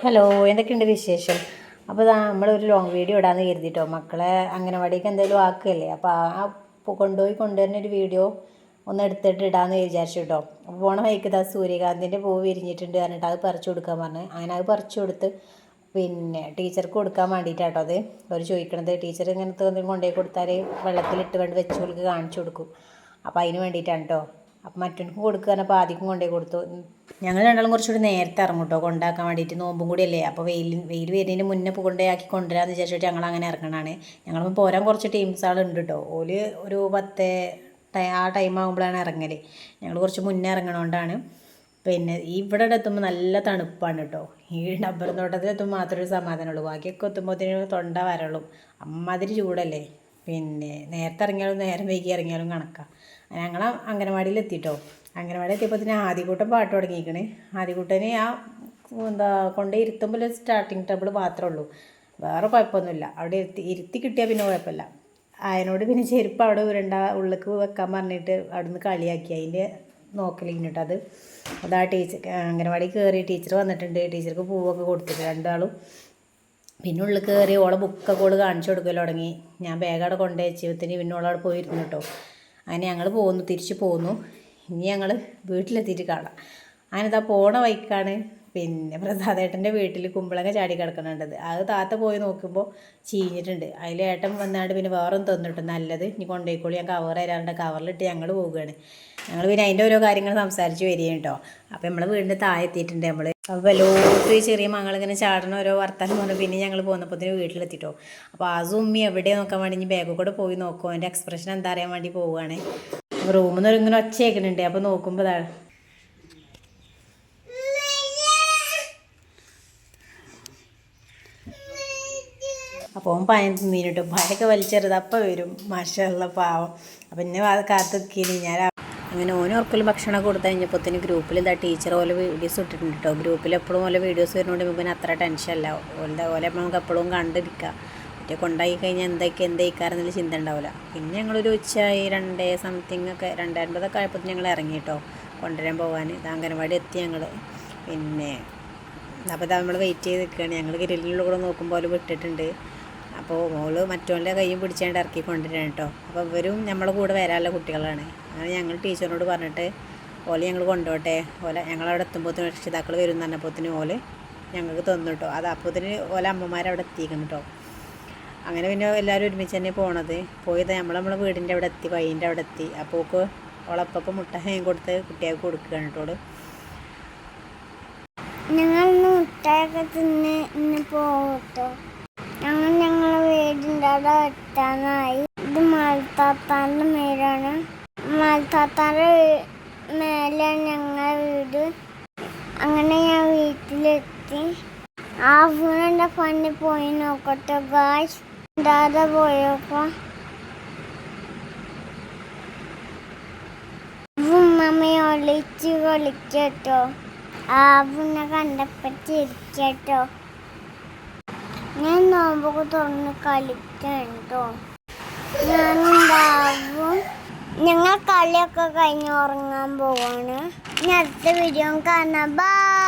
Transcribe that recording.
Hello, എന്തൊക്കെയുണ്ട് വിശേഷം? അപ്പോൾ നമ്മളൊരു ലോങ് വീഡിയോ ഇടാമെന്ന് കരുതിട്ടോ. മക്കളെ അംഗനവാടിക്ക് എന്തെങ്കിലും ആക്കുകയല്ലേ, അപ്പോൾ ആ കൊണ്ടുവരുന്ന ഒരു വീഡിയോ ഒന്ന് എടുത്തിട്ട് ഇടാമെന്ന് വിചാരിച്ചു കേട്ടോ. അപ്പോൾ പോണ വഴിക്ക് സൂര്യകാന്തിൻ്റെ പൂവ് വിരിഞ്ഞിട്ടുണ്ട് പറഞ്ഞിട്ട് അത് പറിച്ചു കൊടുക്കാൻ പറഞ്ഞ് അങ്ങനെ അത് പറിച്ചു കൊടുത്ത് പിന്നെ ടീച്ചർക്ക് കൊടുക്കാൻ വേണ്ടിയിട്ടാട്ടോ അത് അവർ ചോദിക്കണത്. ടീച്ചർ ഇങ്ങനത്തെ എന്തെങ്കിലും കൊണ്ടുപോയി കൊടുത്താൽ വെള്ളത്തിലിട്ട് കൊണ്ട് വെച്ചവർക്ക് കാണിച്ചു കൊടുക്കും. അപ്പോൾ അതിന് വേണ്ടിയിട്ടാണ് കേട്ടോ. അപ്പം മറ്റൊന്നും കൊടുക്കുക അപ്പോൾ ആദ്യം കൊണ്ടുപോയി കൊടുത്തു. ഞങ്ങൾ രണ്ടാളും കുറച്ചുകൂടി നേരത്തെ ഇറങ്ങും കേട്ടോ കൊണ്ടാക്കാൻ വേണ്ടിയിട്ട്. നോമ്പും കൂടിയല്ലേ, അപ്പോൾ വെയിൽ വരുന്നതിന് മുന്നേ കൊണ്ടുപോയി കൊണ്ടുവരാമെന്ന് വിചാരിച്ചിട്ട് ഞങ്ങൾ അങ്ങനെ ഇറങ്ങണതാണ്. ഞങ്ങളിപ്പോൾ പോരാൻ കുറച്ച് ടീംസ് ആളുണ്ട് കേട്ടോ. ഓല് ഒരു 10 ആ ടൈം ആകുമ്പോഴാണ് ഇറങ്ങൽ. ഞങ്ങൾ കുറച്ച് മുന്നേ ഇറങ്ങണോണ്ടാണ്. പിന്നെ ഇവിടെ എത്തുമ്പോൾ നല്ല തണുപ്പാണ് കേട്ടോ. ഈ ഡബ്ബർ തോട്ടത്തിലെത്തുമ്പോൾ മാത്രമേ ഒരു സമാധാനമുള്ളൂ. ബാക്കിയൊക്കെ എത്തുമ്പോഴത്തേനും തൊണ്ട വരളും. അമ്മാതിരി ചൂടല്ലേ. പിന്നെ നേരത്തെ ഇറങ്ങിയാലും നേരം വൈകി ഇറങ്ങിയാലും കണക്കാണ്. ഞങ്ങൾ അംഗനവാടിയിൽ എത്തിയിട്ടോ. അംഗനവാടി എത്തിയപ്പോൾ തന്നെ ആദ്യകൂട്ടം പാട്ട് തുടങ്ങിയിരിക്കണേ. ആദ്യകൂട്ടന് കൊണ്ടുപോയി ഇരുത്തുമ്പോൾ സ്റ്റാർട്ടിങ് ട്രബിൾ മാത്രമേ ഉള്ളൂ, വേറെ കുഴപ്പമൊന്നുമില്ല. അവിടെ ഇരുത്തി കിട്ടിയാൽ പിന്നെ കുഴപ്പമില്ല. അതിനോട് പിന്നെ ചെരുപ്പ് അവിടെ ഉള്ളിലേക്ക് വെക്കാൻ പറഞ്ഞിട്ട് അവിടുന്ന് കളിയാക്കി. അതിൻ്റെ നോക്കലിങ്ങിട്ട് അതാ ടീച്ചർ അംഗനവാടി കയറി ടീച്ചർ വന്നിട്ടുണ്ട്. ടീച്ചർക്ക് പൂവൊക്കെ കൊടുത്തിട്ട് രണ്ടാളും. പിന്നെ ഉള്ളിൽ കയറി ഓളെ ബുക്കൊക്കെ ഓള് കാണിച്ചു കൊടുക്കൽ തുടങ്ങി. ഞാൻ ബാഗ് അവിടെ കൊണ്ടുവച്ചത്തിന് പിന്നെ ഓളവിടെ പോയിരുന്നു കേട്ടോ. അങ്ങനെ ഞങ്ങൾ തിരിച്ച് പോന്നു. ഇനി ഞങ്ങൾ വീട്ടിലെത്തിയിട്ട് കാണാം. അങ്ങനെ പോണ വഴിക്കാണ് പിന്നെ പ്രസാദേട്ടൻ്റെ വീട്ടിൽ കുമ്പളങ്ങ ചാടി കിടക്കണുണ്ടത്. അത് താത്ത പോയി നോക്കുമ്പോൾ ചീഞ്ഞിട്ടുണ്ട്. അതിൽ ഏട്ടൻ വന്നാണ്ട് പിന്നെ വേറൊന്നും തന്നിട്ട് നല്ലത് ഇനി കൊണ്ടുപോയിക്കോളി, ഞാൻ കവർ തരാറുണ്ട്, കവറിലിട്ട് ഞങ്ങൾ പോവുകയാണ്. ഞങ്ങൾ പിന്നെ അതിൻ്റെ ഓരോ കാര്യങ്ങൾ സംസാരിച്ച് വരികയാണ് കേട്ടോ. അപ്പോൾ നമ്മൾ വീടിൻ്റെ താഴെ എത്തിയിട്ടുണ്ട്. നമ്മൾ അപ്പോൾ എല്ലാവർക്കും ഈ ചെറിയ മകളിങ്ങനെ ചാടണ ഓരോ വർത്താനം പറഞ്ഞു. പിന്നെ ഞങ്ങൾ പോന്നപ്പോഴത്തേന് വീട്ടിലെത്തിട്ടോ. അപ്പോൾ ഉമ്മി എവിടെ നോക്കാൻ വേണ്ടി ഇനി ബാഗിൽ കൂടെ പോയി നോക്കും. എൻ്റെ എക്സ്പ്രഷൻ എന്താ അറിയാൻ വേണ്ടി പോവുകയാണ്. റൂമിൽ നിന്ന് ഇങ്ങനെ ഒച്ചയേക്കുന്നുണ്ട്. അപ്പോൾ നോക്കുമ്പോൾ ഇതാണ് അപ്പോൾ പയം തിന്നിട്ട് ഭയൊക്കെ വലിച്ചെറുത് അപ്പം വരും. മാഷുള്ള പാവം. അപ്പം എന്നെ കാത്തു നിൽക്കിനി ഞാൻ അങ്ങനെ ഓർക്കലും ഭക്ഷണമൊക്കെ കൊടുത്തു കഴിഞ്ഞപ്പോഴത്തേന് ഗ്രൂപ്പിൽ ടീച്ചർ ഓലെ വീഡിയോസ് ഇട്ടിട്ടുണ്ട് കേട്ടോ. ഗ്രൂപ്പിൽ എപ്പോഴും ഓലെ വീഡിയോസ് വരുന്നതുകൊണ്ട് പിന്നെ അത്ര ടെൻഷനല്ല. ഓലെ നമുക്ക് എപ്പോഴും കണ്ടിരിക്കുക. മറ്റേ കൊണ്ടായി കഴിഞ്ഞാൽ എന്തായിക്കാരെന്നുള്ള ചിന്ത ഉണ്ടാവില്ല. പിന്നെ ഞങ്ങളൊരു ഉച്ചയായി 2 സംതിങ് ഒക്കെ 2:50 ആയപ്പോഴത്തേന് ഞങ്ങൾ ഇറങ്ങി കേട്ടോ കൊണ്ടുവരാൻ പോകാൻ. ഇത് അംഗനവാടി എത്തി ഞങ്ങൾ. പിന്നെ അപ്പോൾ നമ്മൾ വെയിറ്റ് ചെയ്ത് നിൽക്കുകയാണ്. ഞങ്ങൾ ഗ്രില്ലിനുള്ള കൂടെ നോക്കുമ്പോൾ ഓല് വിട്ടിട്ടുണ്ട്. അപ്പോൾ മോള് മറ്റോൻ്റെ കയ്യും പിടിച്ചാണ്ട് ഇറക്കി കൊണ്ടുവരാണ് കേട്ടോ. അപ്പോൾ ഇവരും നമ്മളെ കൂടെ വരാനുള്ള കുട്ടികളാണ്. അങ്ങനെ ഞങ്ങൾ ടീച്ചറിനോട് പറഞ്ഞിട്ട് ഓലെ ഞങ്ങൾ കൊണ്ടുപോട്ടെ, ഞങ്ങളവിടെ എത്തുമ്പോഴത്തേന് രക്ഷിതാക്കൾ വരും എന്ന് പറഞ്ഞപ്പോഴത്തേന് ഓല് ഞങ്ങൾക്ക് തന്നു കേട്ടോ. അത് അപ്പോഴത്തേന് അമ്മമാരവിടെ എത്തിക്കണം കേട്ടോ. അങ്ങനെ പിന്നെ എല്ലാവരും ഒരുമിച്ച് തന്നെ പോയത് നമ്മളെ വീടിൻ്റെ അവിടെ എത്തി, വൈൻ്റെ അവിടെ എത്തി. അപ്പോൾ ഓളപ്പം മുട്ടായി കൊടുത്ത് കുട്ടികൾക്ക് കൊടുക്കുകയാണ് കേട്ടോ. ഞങ്ങൾ മുട്ടായൊക്കെ തിന്ന് ഇന്ന് പോകട്ടോ. ഞങ്ങളെ വീടിൻ്റെ അവിടെ എത്താനായി. ഇത് മാൽത്താത്താൻ്റെ മേലാണ്. മാൽത്താത്താൻ്റെ മേലാണ് ഞങ്ങളുടെ വീട്. അങ്ങനെ ഞാൻ വീട്ടിലെത്തി. ആ ഫോണിൻ്റെ ഫണ്ട് പോയി നോക്കട്ടെ ഗായ്സ്. ഇണ്ടാതെ പോയപ്പോ ഉമ്മമ്മയെ ഒളിച്ച് കളിക്കട്ടോ. ആ പിന്നെ കണ്ടപ്പോൾ ചിരിക്കട്ടോ. ഞാൻ നോമ്പൊക്കെ തുറന്ന് കളിക്കട്ടോ. ഞാനുണ്ടാവും. ഞങ്ങൾ കളിയൊക്കെ കഴിഞ്ഞ് ഉറങ്ങാൻ പോവാണ്. ഇനി അടുത്ത വീഡിയോ കാണാം. ബൈ.